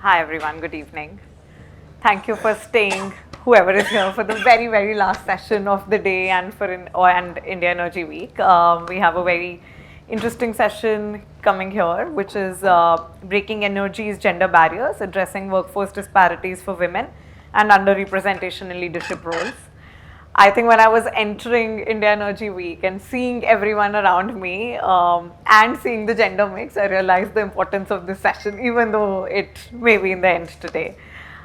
Hi everyone, good evening. Thank you for staying, whoever is here, for the very, very last session of the day and and India Energy Week. We have a very interesting session coming here, which is breaking energy's gender barriers, addressing workforce disparities for women and underrepresentation in leadership roles. I think when I was entering India Energy Week and seeing everyone around me and seeing the gender mix, I realized the importance of this session, even though it may be in the end today.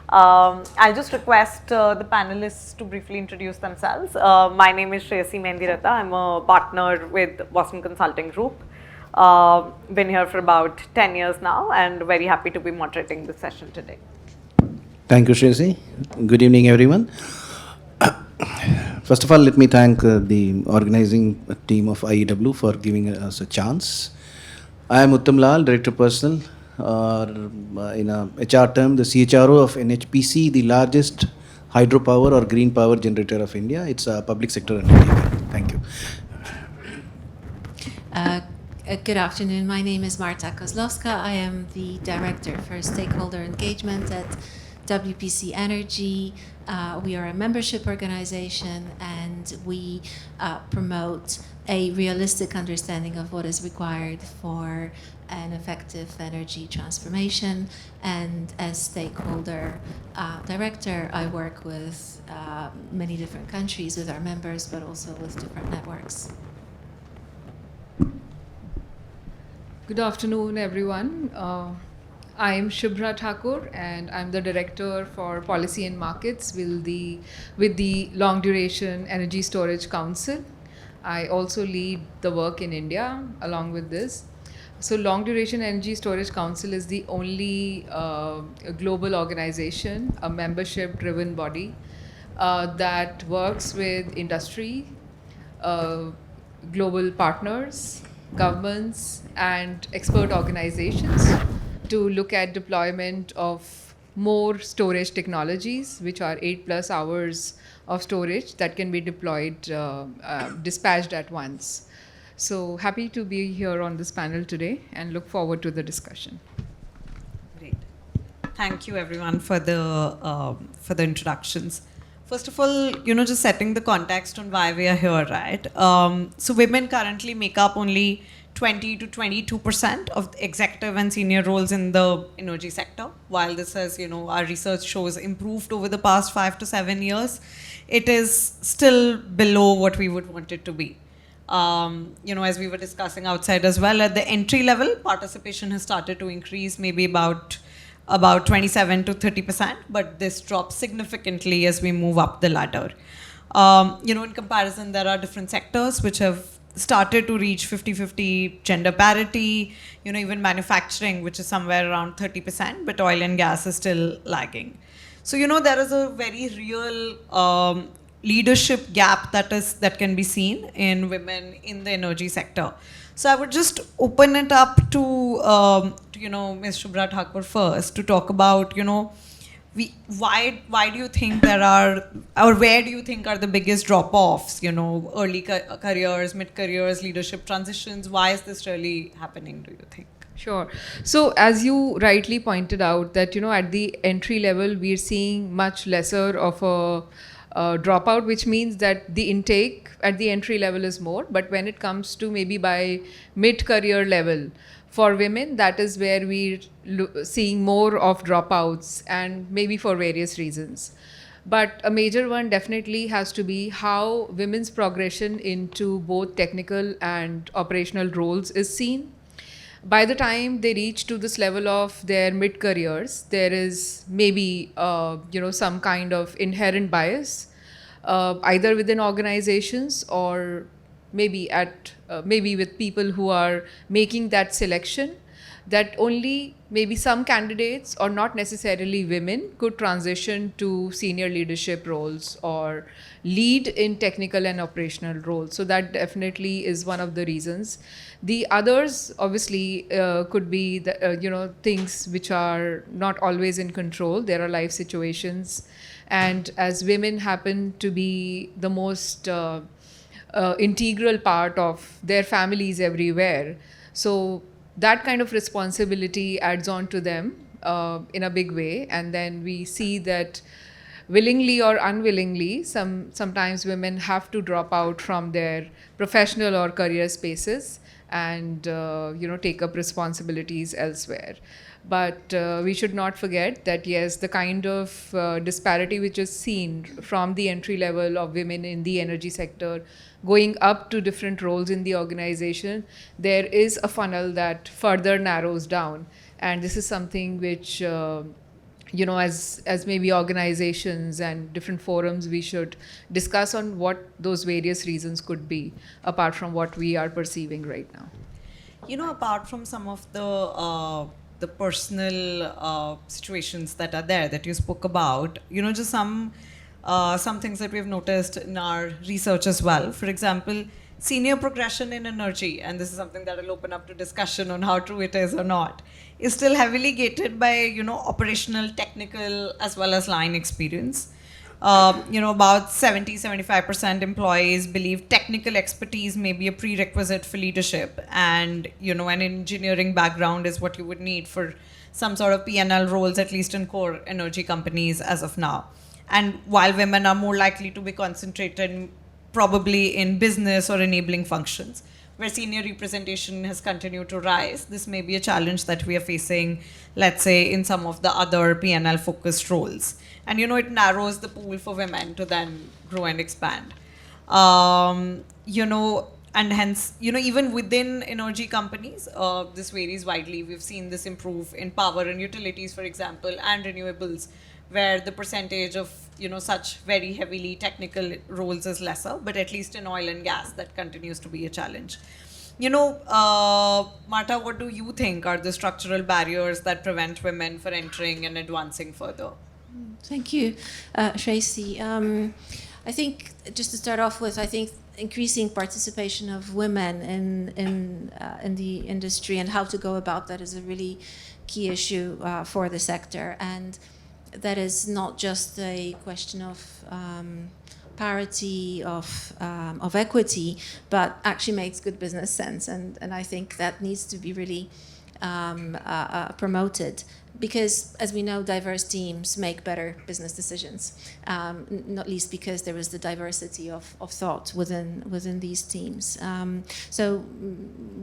I'll just request the panelists to briefly introduce themselves. My name is Shreyasi Mendirata. I'm a partner with Boston Consulting Group. Been here for about 10 years now and very happy to be moderating this session today. Thank you, Shreyasi. Good evening, everyone. First of all, let me thank the organizing team of IEW for giving us a chance. I am Uttam Lal, Director Personnel, or in a HR term, the CHRO of NHPC, the largest hydropower or green power generator of India. It's a public sector undertaking. Thank you. Good afternoon. My name is Marta Kozlowska. I am the Director for Stakeholder Engagement at WPC Energy. We are a membership organization and we promote a realistic understanding of what is required for an effective energy transformation. And as stakeholder director, I work with many different countries with our members, but also with different networks. Good afternoon, everyone. I am Shubhra Thakur, and I'm the Director for Policy and Markets with the Long Duration Energy Storage Council. I also lead the work in India along with this. So Long Duration Energy Storage Council is the only global organization, a membership-driven body that works with industry, global partners, governments, and expert organizations to look at deployment of more storage technologies, which are 8+ hours of storage that can be deployed, dispatched at once. So happy to be here on this panel today and look forward to the discussion. Great. Thank you everyone for the introductions. First of all, just setting the context on why we are here, right? So women currently make up only 20 to 22% of the executive and senior roles in the energy sector. While this has, our research shows improved over the past 5 to 7 years, it is still below what we would want it to be. As we were discussing outside as well, at the entry level, participation has started to increase, maybe about 27 to 30%, but this drops significantly as we move up the ladder. In comparison, there are different sectors which have started to reach 50-50 gender parity, even manufacturing, which is somewhere around 30%, but oil and gas is still lagging. So, there is a very real leadership gap that can be seen in women in the energy sector. So I would just open it up to Ms. Shubhra Thakur first to talk about, why do you think there are, or where do you think are the biggest drop-offs, early careers, mid-careers, leadership transitions? Why is this really happening, do you think? Sure. So as you rightly pointed out that, at the entry level, we're seeing much lesser of a dropout, which means that the intake at the entry level is more. But when it comes to maybe by mid-career level, for women, that is where we're seeing more of dropouts, and maybe for various reasons. But a major one definitely has to be how women's progression into both technical and operational roles is seen. By the time they reach to this level of their mid-careers, there is maybe some kind of inherent bias, either within organizations or maybe with people who are making that selection, that only maybe some candidates, or not necessarily women, could transition to senior leadership roles or lead in technical and operational roles. So that definitely is one of the reasons. The others obviously could be things which are not always in control. There are life situations, and as women happen to be the most integral part of their families everywhere, so that kind of responsibility adds on to them in a big way, and then we see that willingly or unwillingly, sometimes women have to drop out from their professional or career spaces and take up responsibilities elsewhere. But we should not forget that yes, the kind of disparity which is seen from the entry level of women in the energy sector going up to different roles in the organization, there is a funnel that further narrows down. And this is something which as maybe organizations and different forums, we should discuss on what those various reasons could be, apart from what we are perceiving right now. Apart from some of the personal situations that are there that you spoke about, just some things that we've noticed in our research as well. For example, senior progression in energy, and this is something that will open up to discussion on how true it is or not, is still heavily gated by, operational, technical, as well as line experience. About 70-75% employees believe technical expertise may be a prerequisite for leadership, and an engineering background is what you would need for some sort of P&L roles, at least in core energy companies as of now. And while women are more likely to be concentrated probably in business or enabling functions, where senior representation has continued to rise, this may be a challenge that we are facing, let's say, in some of the other P&L focused roles. And it narrows the pool for women to then grow and expand. And hence, even within energy companies, this varies widely. We've seen this improve in power and utilities, for example, and renewables, where the percentage of such very heavily technical roles is lesser, but at least in oil and gas, that continues to be a challenge. Marta, what do you think are the structural barriers that prevent women from entering and advancing further? Thank you, Tracy. I think just to start off with, I think increasing participation of women in the industry and how to go about that is a really key issue for the sector. And that is not just a question of parity, of equity, but actually makes good business sense. And I think that needs to be really promoted, because, as we know, diverse teams make better business decisions, not least because there is the diversity of thought within these teams. So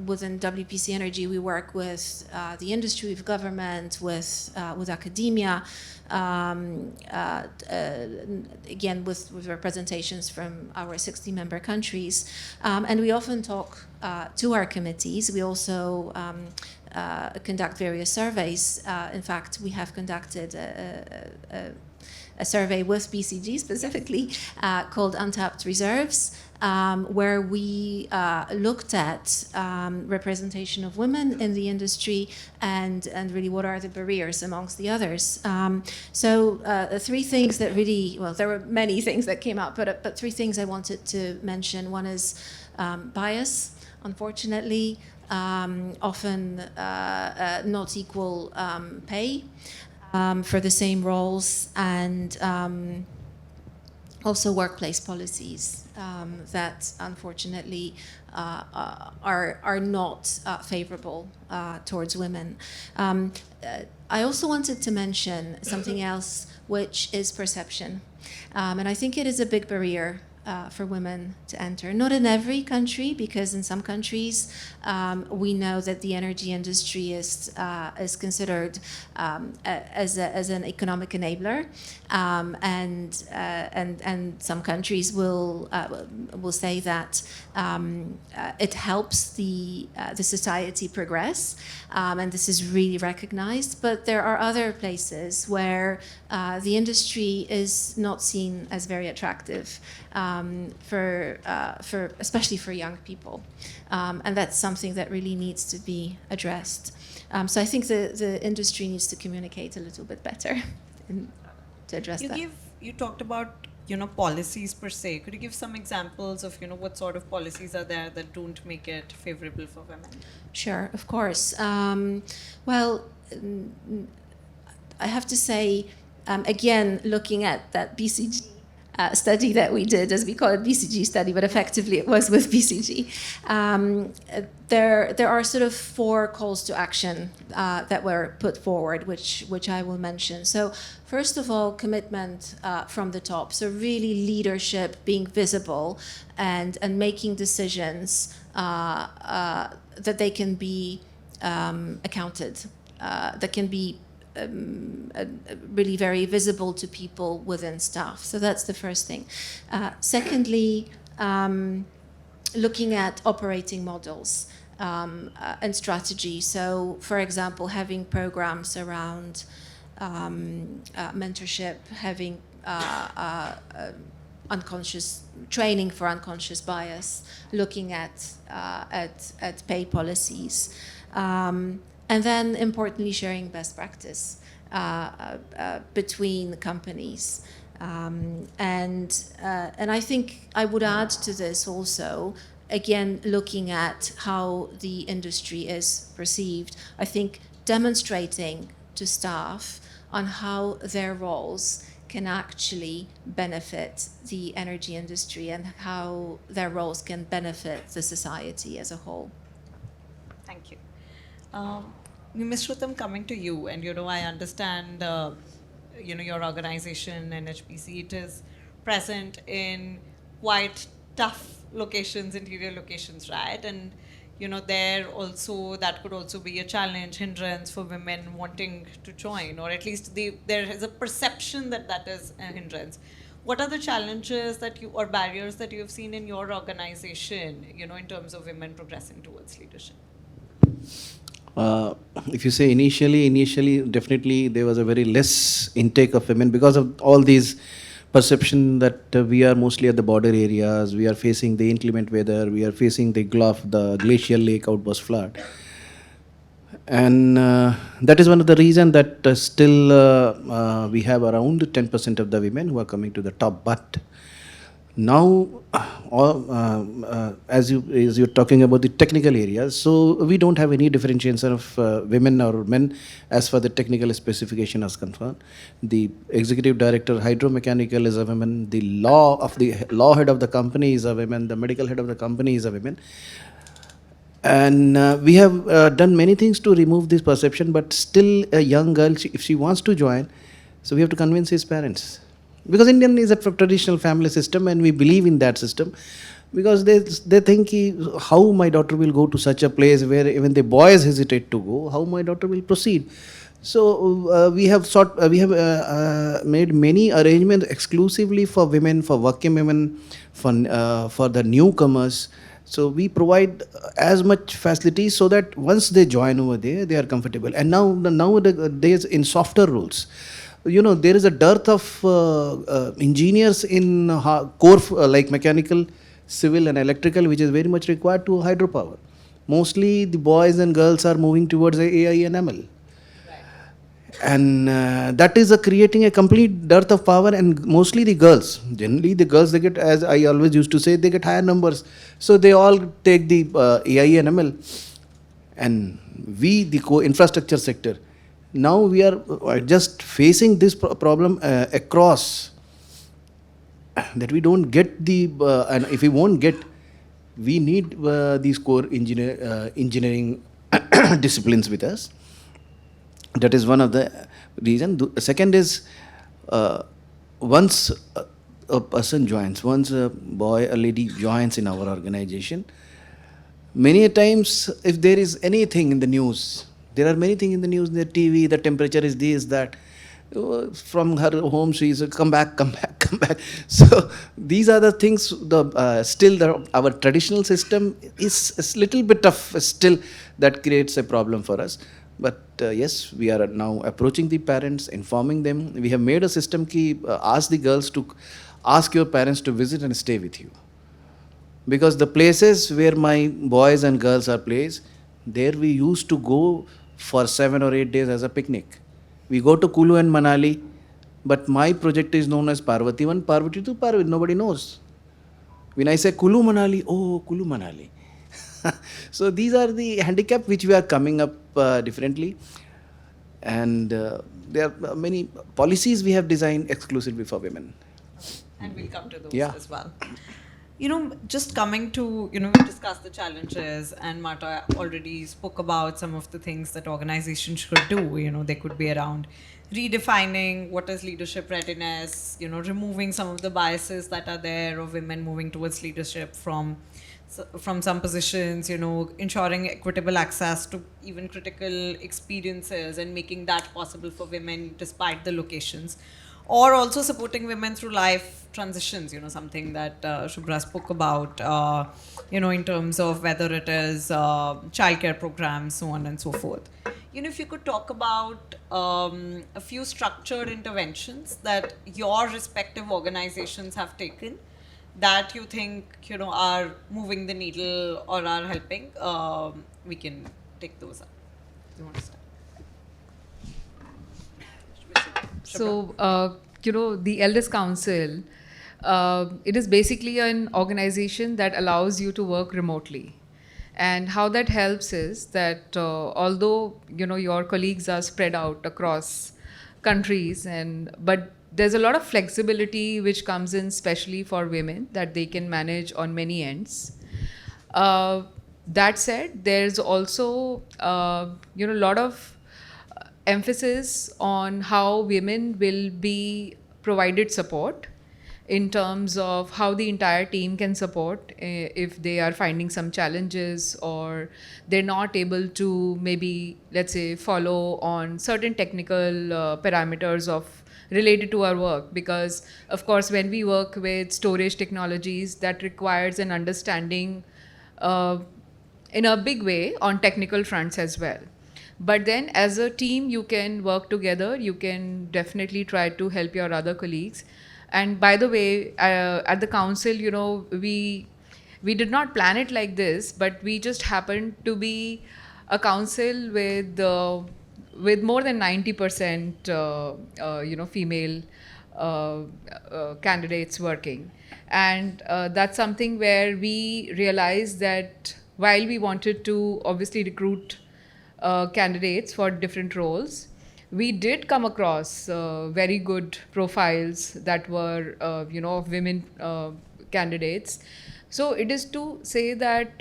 within WPC Energy, we work with the industry, with government, with academia, again, with representations from our 60-member countries. And we often talk to our committees. We also conduct various surveys. In fact, we have conducted a survey with BCG specifically called Untapped Reserves, where we looked at representation of women in the industry and really what are the barriers amongst the others. So three things that really, well, there were many things that came out, but three things I wanted to mention. One is bias, unfortunately. Often not equal pay for the same roles, and also workplace policies that unfortunately are not favorable towards women. I also wanted to mention something else, which is perception. And I think it is a big barrier for women to enter. Not in every country, because in some countries we know that the energy industry is considered as an economic enabler, and some countries will say that it helps the society progress, and this is really recognized. But there are other places where the industry is not seen as very attractive. Especially for young people, and that's something that really needs to be addressed. So I think the industry needs to communicate a little bit better to address that. You talked about policies per se. Could you give some examples of what sort of policies are there that don't make it favorable for women? Sure, of course. Well, I have to say, again, looking at that BCG study that we did, as we call it BCG study, but effectively it was with BCG. There are sort of 4 calls to action that were put forward, which I will mention. So first of all, commitment from the top. So really leadership, being visible and making decisions that they can be accounted, that can be really very visible to people within staff. So that's the first thing. Secondly, looking at operating models and strategy. So, for example, having programs around mentorship, having unconscious training for unconscious bias, looking at pay policies. And then, importantly, sharing best practice between companies. And I think I would add to this also, again, looking at how the industry is perceived. I think demonstrating to staff on how their roles can actually benefit the energy industry and how their roles can benefit the society as a whole. Thank you. Ms. Uttam, coming to you, and I understand, your organization, NHPC, it is present in quite tough locations, interior locations, right? And, there also, that could also be a challenge, hindrance for women wanting to join, or at least there is a perception that is a hindrance. What are the challenges or barriers that you have seen in your organization, in terms of women progressing towards leadership? If you say initially, definitely there was a very less intake of women because of all these perception that we are mostly at the border areas, we are facing the inclement weather, we are facing the glacial lake outburst flood. And that is one of the reasons that still we have around 10% of the women who are coming to the top. But now, as you're talking about the technical areas, so we don't have any differentiation of women or men as far the technical specification is concerned. The executive director hydromechanical is a woman, the law head of the company is a woman, the medical head of the company is a woman. And we have done many things to remove this perception, but still a young girl, if she wants to join, so we have to convince his parents. Because Indian is a traditional family system and we believe in that system. Because they think, how my daughter will go to such a place where even the boys hesitate to go, how my daughter will proceed. So we have made many arrangements exclusively for women, for working women, for the newcomers. So we provide as much facilities so that once they join over there, they are comfortable. And nowadays in softer roles, there is a dearth of engineers in core like mechanical, civil and electrical, which is very much required to hydropower. Mostly the boys and girls are moving towards AI and ML. And that is creating a complete dearth of power, and mostly the girls. Generally the girls, they get, as I always used to say, they get higher numbers. So they all take the AI and ML. And we, the infrastructure sector, now we are just facing this problem across, that we don't get and if we won't get, we need these core engineering disciplines with us. That is one of the reasons. The second is, once a person joins, once a boy, a lady joins in our organization, many times if there is anything in the news, there are many things in the news, in the TV, the temperature is this, that. From her home, she is come back. So these are the things. Our traditional system is a little bit of still that creates a problem for us. But yes, we are now approaching the parents, informing them. We have made a system ask the girls to ask your parents to visit and stay with you. Because the places where my boys and girls are placed, there we used to go for 7 or 8 days as a picnic. We go to Kulu and Manali, but my project is known as Parvati 1, Parvati 2, Parvati. Nobody knows. When I say Kulu Manali, oh, Kulu Manali. So these are the handicaps which we are coming up differently. And there are many policies we have designed exclusively for women. And we'll come to those Yeah. as well. Just coming to, we discussed the challenges, and Marta already spoke about some of the things that organizations should do. They could be around redefining what is leadership readiness, removing some of the biases that are there of women moving towards leadership from some positions, ensuring equitable access to even critical experiences and making that possible for women despite the locations, or also supporting women through life transitions, something that Shubhra spoke about, in terms of whether it is childcare programs, so on and so forth. If you could talk about a few structured interventions that your respective organizations have taken that you think, are moving the needle or are helping, we can take those up. You want to start? So, the Elders Council, it is basically an organization that allows you to work remotely. And how that helps is that although, your colleagues are spread out across countries, but there's a lot of flexibility which comes in, especially for women, that they can manage on many ends. That said, there's also, a lot of emphasis on how women will be provided support in terms of how the entire team can support if they are finding some challenges or they're not able to maybe, let's say, follow on certain technical parameters of related to our work. Because of course, when we work with storage technologies, that requires an understanding in a big way on technical fronts as well. But then as a team, you can work together. You can definitely try to help your other colleagues. And by the way, at the council, we did not plan it like this, but we just happened to be a council with more than 90% female candidates working. And that's something where we realized that while we wanted to obviously recruit candidates for different roles, we did come across very good profiles that were, of women candidates. So it is to say that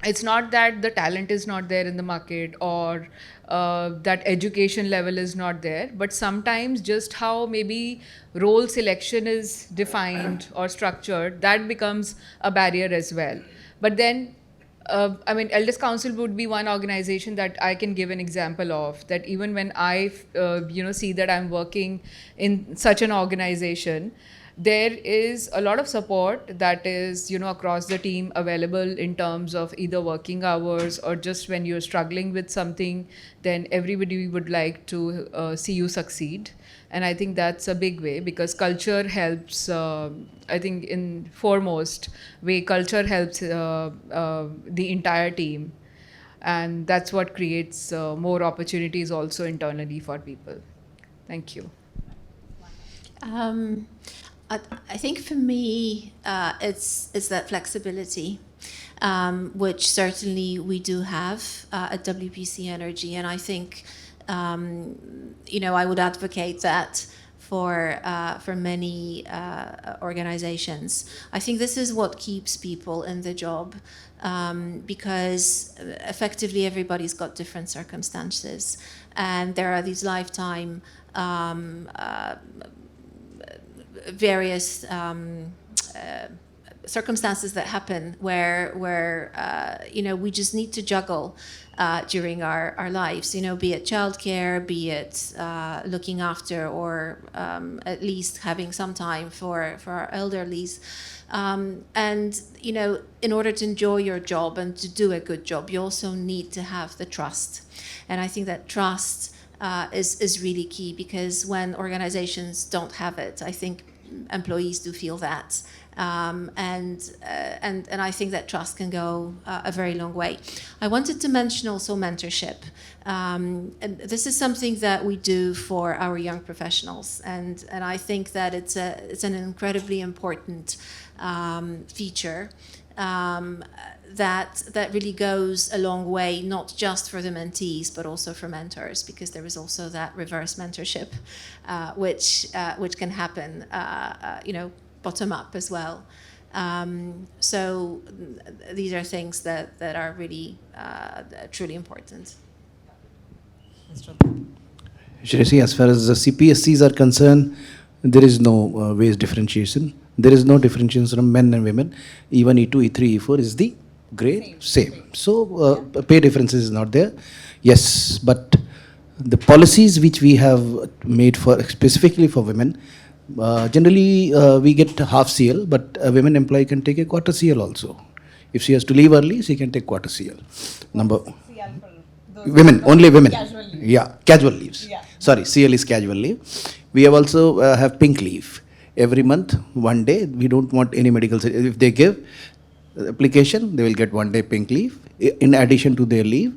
it's not that the talent is not there in the market or that education level is not there, but sometimes just how maybe role selection is defined or structured, that becomes a barrier as well. But then Elders Council would be one organization that I can give an example of, that even when I, see that I'm working in such an organization, there is a lot of support that is, across the team available in terms of either working hours or just when you're struggling with something, then everybody would like to see you succeed. And I think that's a big way, because culture helps, I think in foremost way, culture helps the entire team. And that's what creates more opportunities also internally for people. Thank you. I think for me, it's that flexibility, which certainly we do have at WPC Energy, and I think I would advocate that for many organizations. I think this is what keeps people in the job, because effectively everybody's got different circumstances, and there are these lifetime various circumstances that happen where we just need to juggle during our lives, be it childcare, be it looking after, or at least having some time for our elderlies. And in order to enjoy your job and to do a good job, you also need to have the trust. And I think that trust is really key, because when organizations don't have it, I think employees do feel that. And I think that trust can go a very long way. I wanted to mention also mentorship. And this is something that we do for our young professionals, and I think that it's an incredibly important feature. that really goes a long way, not just for the mentees, but also for mentors, because there is also that reverse mentorship, which can happen, bottom up as well. So these are things that are really truly important. Shreshi, as far as the CPSCs are concerned, there is no wage differentiation. There is no differentiation from men and women. Even E2, E3, E4 is the grade same. So pay difference is not there. Yes, but the policies which we have made for specifically for women, generally we get half CL, but a women employee can take a quarter CL also. If she has to leave early, she can take quarter CL. Number women, only women. Casual leave. Yeah, casual leaves. Yeah. Sorry, CL is casual leave. We have also have pink leave. Every month, one day. We don't want any medical. If they give application, they will get 1 day pink leave in addition to their leave.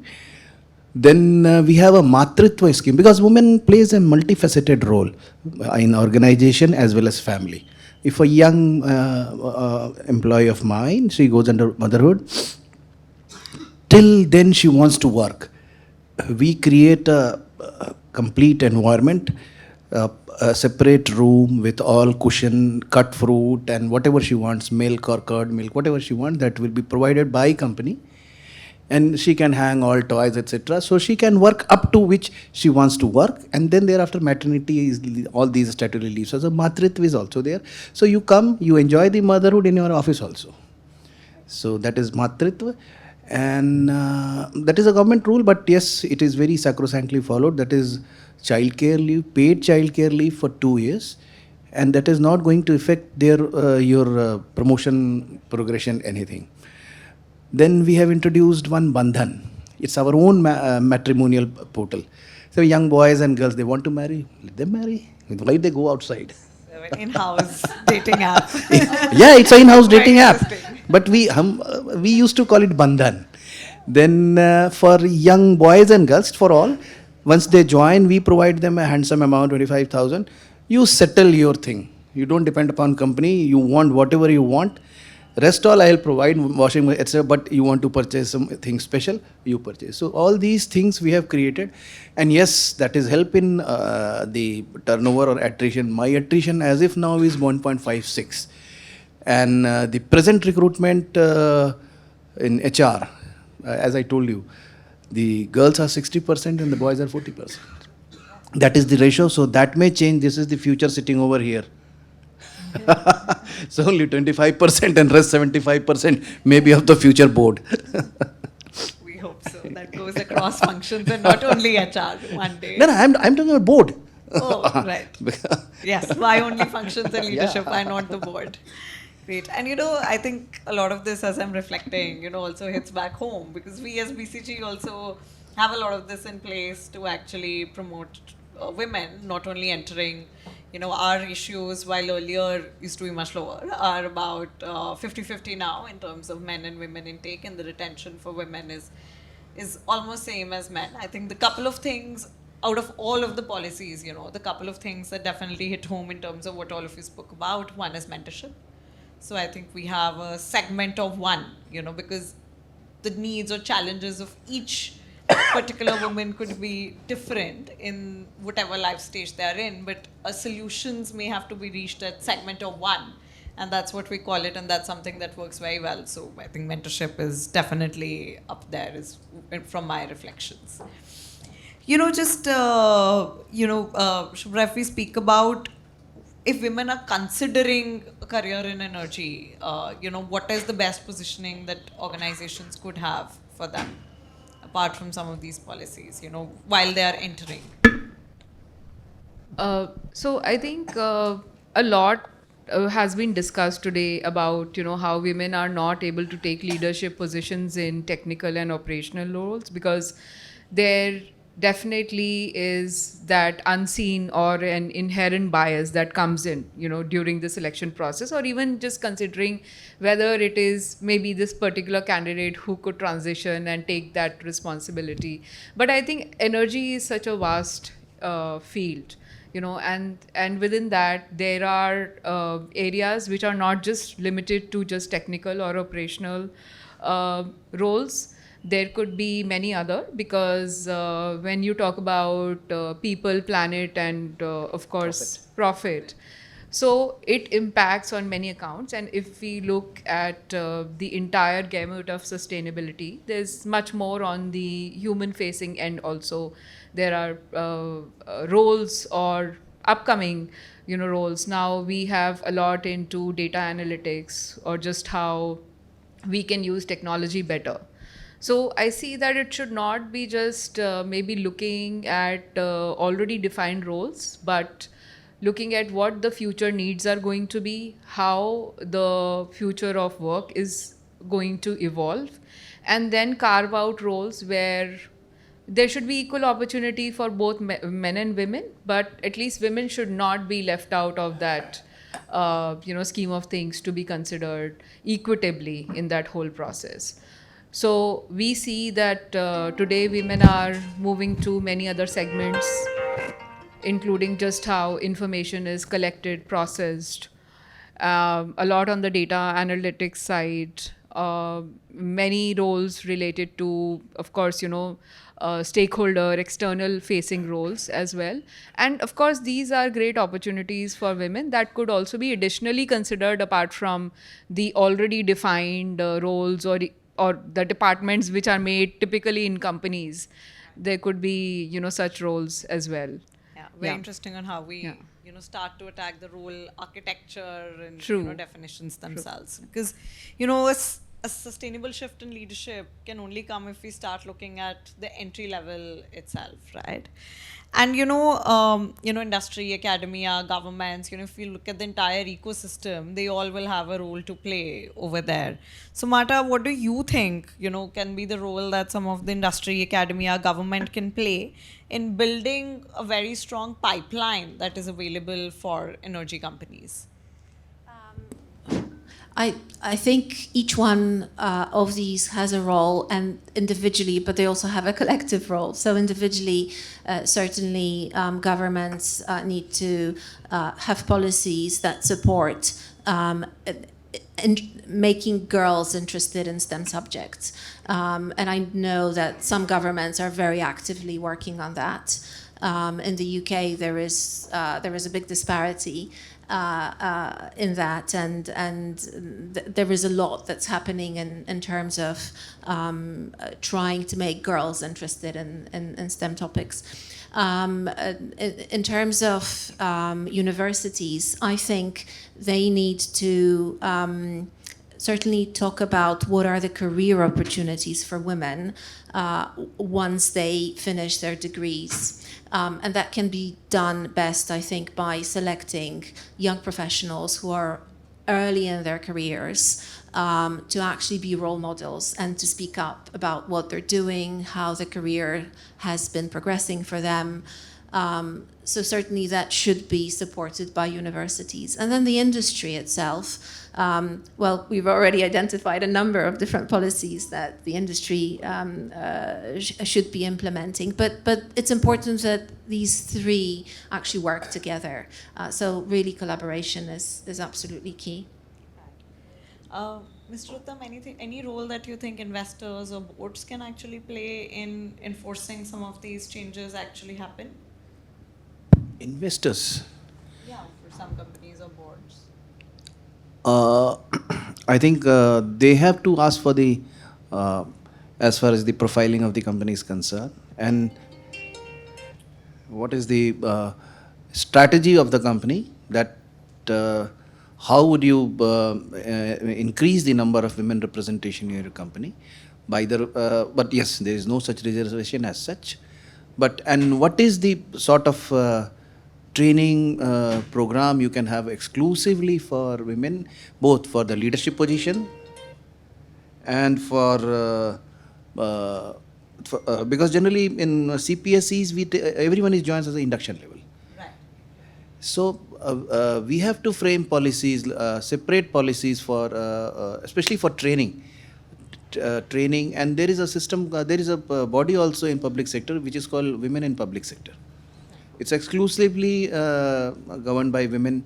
Then we have a matritva scheme, because women plays a multifaceted role in organization as well as family. If a young employee of mine, she goes under motherhood, till then she wants to work. We create a complete environment, a separate room with all cushion, cut fruit and whatever she wants, milk or curd milk, whatever she wants, that will be provided by company. And she can hang all toys, etc. So she can work up to which she wants to work. And then thereafter maternity is all these statutory leaves. So the matritva is also there. So you come, you enjoy the motherhood in your office also. So that is matritva. And that is a government rule, but yes, it is very sacrosanctly followed. That is childcare leave, paid childcare leave for 2 years. And that is not going to affect your promotion, progression, anything. Then we have introduced one bandhan. It's our own matrimonial portal. So young boys and girls, they want to marry, let them marry. Why they go outside? In-house dating app. Yeah, it's an in-house Quite dating app. interesting. But we used to call it bandhan. Then for young boys and girls, for all, once they join, we provide them a handsome amount, 25,000. You settle your thing. You don't depend upon company. You want whatever you want. Rest all I will provide, washing, etc. But you want to purchase something special, you purchase. So all these things we have created. And yes, that is help in the turnover or attrition. My attrition as if now is 1.56. And the present recruitment in HR, as I told you, the girls are 60% and the boys are 40%. That is the ratio. So that may change. This is the future sitting over here. So only 25% and rest 75% maybe of the future board. We hope so. That goes across functions and not only HR one day. No, I'm talking about board. Oh, right. Yes, why only functions and leadership, why not the board? Great. And I think a lot of this, as I'm reflecting, also hits back home, because we as BCG also have a lot of this in place to actually promote women, not only entering. Our issues, while earlier used to be much lower, are about 50-50 now in terms of men and women intake, and the retention for women is almost same as men. I think the couple of things out of all of the policies, the couple of things that definitely hit home in terms of what all of you spoke about, one is mentorship. So I think we have a segment of one, because the needs or challenges of each particular woman could be different in whatever life stage they are in, but solutions may have to be reached at segment of one, and that's what we call it, and that's something that works very well. So I think mentorship is definitely up there, is from my reflections. Shubhra, if we speak about if women are considering a career in energy, what is the best positioning that organizations could have for them, apart from some of these policies, while they are entering? So I think a lot has been discussed today about how women are not able to take leadership positions in technical and operational roles, because there definitely is that unseen or an inherent bias that comes in during the selection process, or even just considering whether it is maybe this particular candidate who could transition and take that responsibility. But I think energy is such a vast field, and within that there are areas which are not just limited to just technical or operational roles. There could be many other, because when you talk about people, planet, and of course profit, so it impacts on many accounts. And if we look at the entire gamut of sustainability, there's much more on the human facing end also. There are roles or upcoming roles. Now we have a lot into data analytics, or just how we can use technology better. So I see that it should not be just maybe looking at already defined roles, but looking at what the future needs are going to be, how the future of work is going to evolve, and then carve out roles where there should be equal opportunity for both men and women, but at least women should not be left out of that scheme of things, to be considered equitably in that whole process. So we see that today women are moving to many other segments, including just how information is collected, processed, a lot on the data analytics side, many roles related to, of course, stakeholder, external facing roles as well. And of course, these are great opportunities for women that could also be additionally considered apart from the already defined roles, or the departments which are made typically in companies. There could be, such roles as well. Yeah, very Yeah. interesting on how we, Yeah. start to attack the role architecture and True. definitions themselves. Because, a sustainable shift in leadership can only come if we start looking at the entry level itself, right? And industry, academia, governments, if you look at the entire ecosystem, they all will have a role to play over there. So Marta, what do you think, can be the role that some of the industry, academia, government can play in building a very strong pipeline that is available for energy companies? I think each one of these has a role, and individually, but they also have a collective role. So individually, certainly governments need to have policies that support in making girls interested in STEM subjects. And I know that some governments are very actively working on that. In the UK, there is a big disparity in that, and there is a lot that's happening in terms of trying to make girls interested in STEM topics. In terms of universities, I think they need to certainly talk about what are the career opportunities for women once they finish their degrees. And that can be done best, I think, by selecting young professionals who are early in their careers to actually be role models and to speak up about what they're doing, how the career has been progressing for them. So certainly that should be supported by universities. And then the industry itself, well, we've already identified a number of different policies that the industry should be implementing. But it's important that these three actually work together. So really collaboration is absolutely key. Mr. Uttam, any role that you think investors or boards can actually play in enforcing some of these changes actually happen? Investors. Yeah, for some companies or boards. I think they have to ask for the, as far as the profiling of the company is concerned, and what is the strategy of the company, that how would you increase the number of women representation in your company by the, but yes, there is no such reservation as such. But, and what is the sort of training program you can have exclusively for women, both for the leadership position and for because generally in CPSEs everyone is joins as an induction level. Right. So we have to frame policies, separate policies for especially for training. Training, and there is a system, there is a body also in public sector which is called Women in Public Sector. It's exclusively governed by women.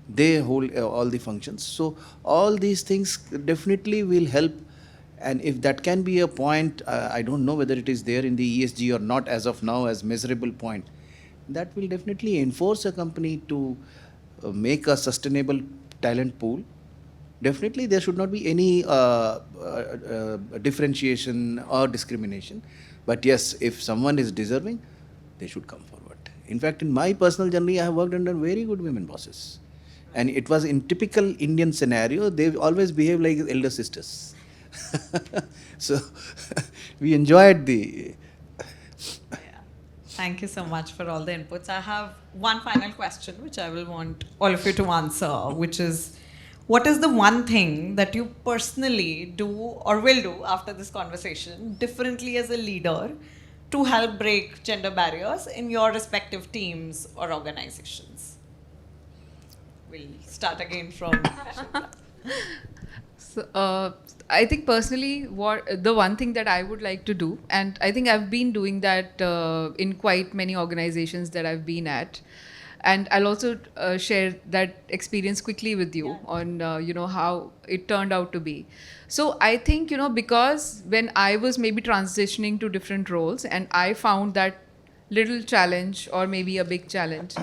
They hold all the functions. So all these things definitely will help, And if that can be a point, I don't know whether it is there in the ESG or not as of now as measurable point, that will definitely enforce a company to make a sustainable talent pool. Definitely there should not be any differentiation or discrimination. But yes, if someone is deserving, they should come forward. In fact, in my personal journey, I have worked under very good women bosses. And it was in typical Indian scenario, they always behave like elder sisters. So we enjoyed the. Thank you so much for all the inputs. I have one final question, which I will want all of you to answer, which is, what is the one thing that you personally do or will do after this conversation differently as a leader to help break gender barriers in your respective teams or organizations? We'll start again from So, I think personally, the one thing that I would like to do, and I think I've been doing that in quite many organizations that I've been at, and I'll also share that experience quickly with you on how it turned out to be. So I think because when I was maybe transitioning to different roles, and I found that little challenge or maybe a big challenge.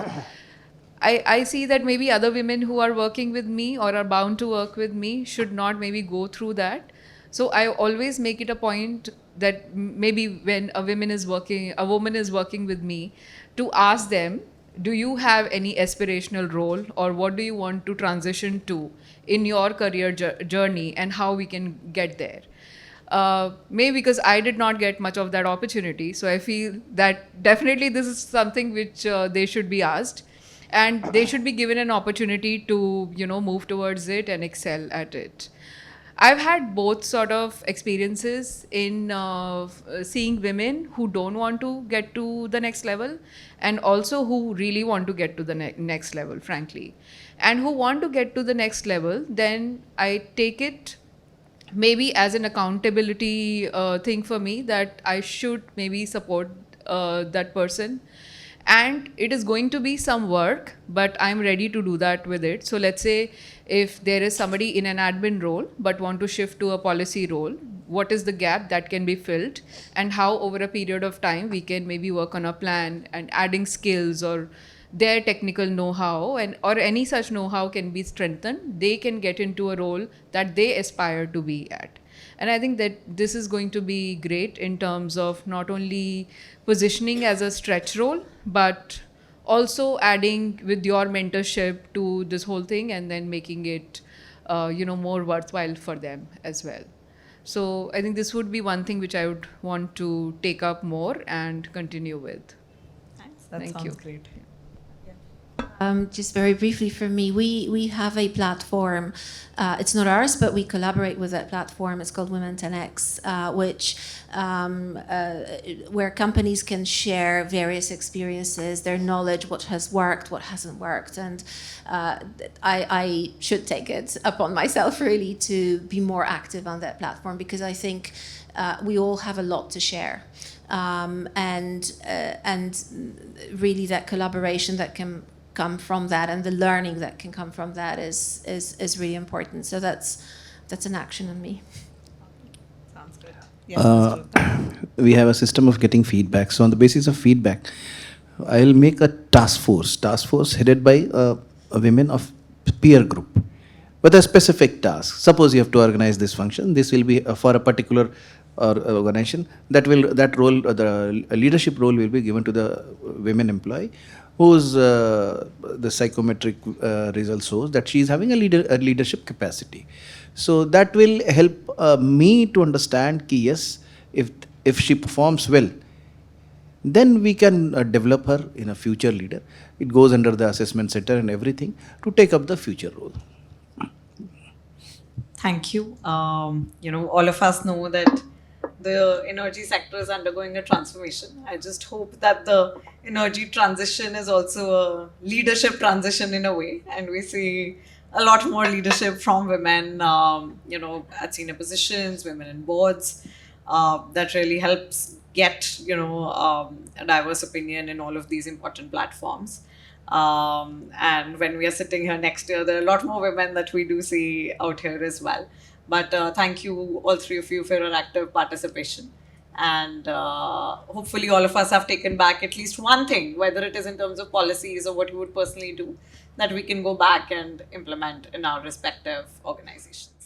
I see that maybe other women who are working with me or are bound to work with me should not maybe go through that. So I always make it a point that maybe when a woman is working with me, to ask them, do you have any aspirational role or what do you want to transition to in your career journey, and how we can get there? Maybe because I did not get much of that opportunity. So I feel that definitely this is something which they should be asked, and they should be given an opportunity to move towards it and excel at it. I've had both sort of experiences in seeing women who don't want to get to the next level, and also who really want to get to the next level, frankly. And who want to get to the next level, then I take it maybe as an accountability thing for me, that I should maybe support that person. And it is going to be some work, but I'm ready to do that with it. So let's say if there is somebody in an admin role but want to shift to a policy role, what is the gap that can be filled, and how over a period of time we can maybe work on a plan and adding skills or their technical know-how, and or any such know-how can be strengthened. They can get into a role that they aspire to be at. And I think that this is going to be great in terms of not only positioning as a stretch role, but also adding with your mentorship to this whole thing, and then making it more worthwhile for them as well. So I think this would be one thing which I would want to take up more and continue with. Thanks. That Thank sounds you. great. Just very briefly from me, we have a platform. It's not ours, but we collaborate with that platform. It's called Women 10X, where companies can share various experiences, their knowledge, what has worked, what hasn't worked. And I should take it upon myself really to be more active on that platform, because I think we all have a lot to share. And really that collaboration that can come from that, and the learning that can come from that is really important. So that's an action on me. Sounds good. Yes, Mr. Uttam. We have a system of getting feedback. So on the basis of feedback, I'll make a task force headed by a women of peer group with a specific task. Suppose you have to organize this function. This will be for a particular organization. That role, the leadership role, will be given to the women employee, whose the psychometric result shows that she is having a leadership capacity. So that will help me to understand ki yes, if she performs well, then we can develop her in a future leader. It goes under the assessment center and everything to take up the future role. Thank you. All of us know that the energy sector is undergoing a transformation. I just hope that the energy transition is also a leadership transition in a way, and we see a lot more leadership from women, at senior positions, women in boards. That really helps get, a diverse opinion in all of these important platforms. And when we are sitting here next year, there are a lot more women that we do see out here as well. But thank you, all three of you, for your active participation. And hopefully, all of us have taken back at least one thing, whether it is in terms of policies or what you would personally do, that we can go back and implement in our respective organizations.